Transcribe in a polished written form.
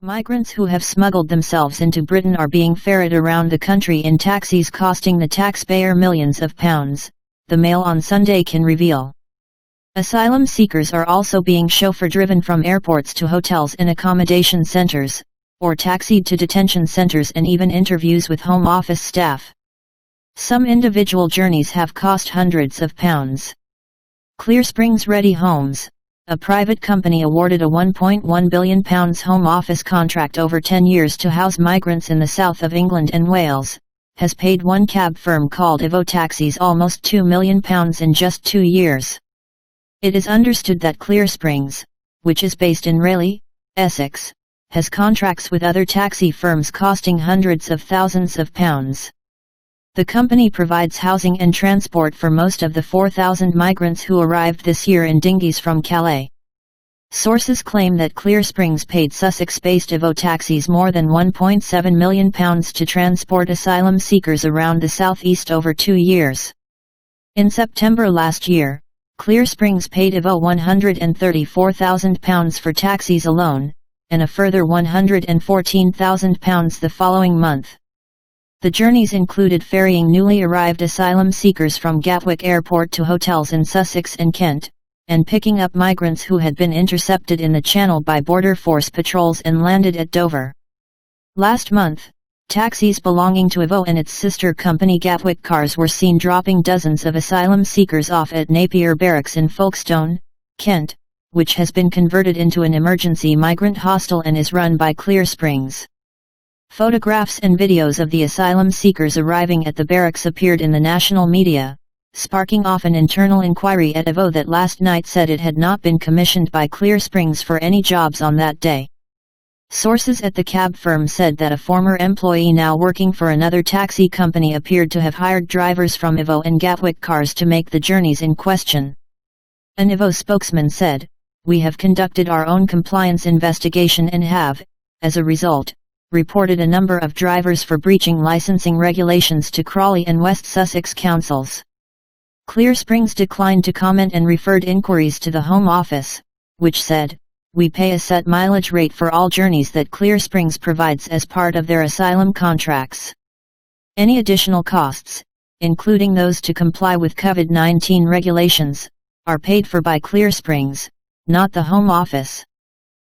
Migrants who have smuggled themselves into Britain are being ferried around the country in taxis costing the taxpayer millions of pounds, the Mail on Sunday can reveal. Asylum seekers are also being chauffeur-driven from airports to hotels and accommodation centres, or taxied to detention centres and even interviews with Home Office staff. Some individual journeys have cost hundreds of pounds. Clearsprings Ready Homes, a private company awarded a £1.1 billion Home Office contract over 10 years to house migrants in the south of England and Wales, has paid one cab firm called Evo Taxis almost £2 million in just 2 years. It is understood that Clearsprings, which is based in Rayleigh, Essex, has contracts with other taxi firms costing hundreds of thousands of pounds. The company provides housing and transport for most of the 4,000 migrants who arrived this year in dinghies from Calais. Sources claim that Clearsprings paid Sussex-based Evo Taxis more than £1.7 million to transport asylum seekers around the southeast over 2 years. In September last year, Clearsprings paid Evo £134,000 for taxis alone, and a further £114,000 the following month. The journeys included ferrying newly arrived asylum seekers from Gatwick Airport to hotels in Sussex and Kent, and picking up migrants who had been intercepted in the Channel by Border Force patrols and landed at Dover. Last month, taxis belonging to Evo and its sister company Gatwick Cars were seen dropping dozens of asylum seekers off at Napier Barracks in Folkestone, Kent, which has been converted into an emergency migrant hostel and is run by Clearsprings. Photographs and videos of the asylum seekers arriving at the barracks appeared in the national media, sparking off an internal inquiry at Evo that last night said it had not been commissioned by Clearsprings for any jobs on that day. Sources at the cab firm said that a former employee now working for another taxi company appeared to have hired drivers from Evo and Gatwick Cars to make the journeys in question. An Evo spokesman said, "We have conducted our own compliance investigation and have, as a result, reported a number of drivers for breaching licensing regulations to Crawley and West Sussex councils." Clearsprings declined to comment and referred inquiries to the Home Office, which said, "We pay a set mileage rate for all journeys that Clearsprings provides as part of their asylum contracts. Any additional costs, including those to comply with COVID-19 regulations, are paid for by Clearsprings, not the Home Office."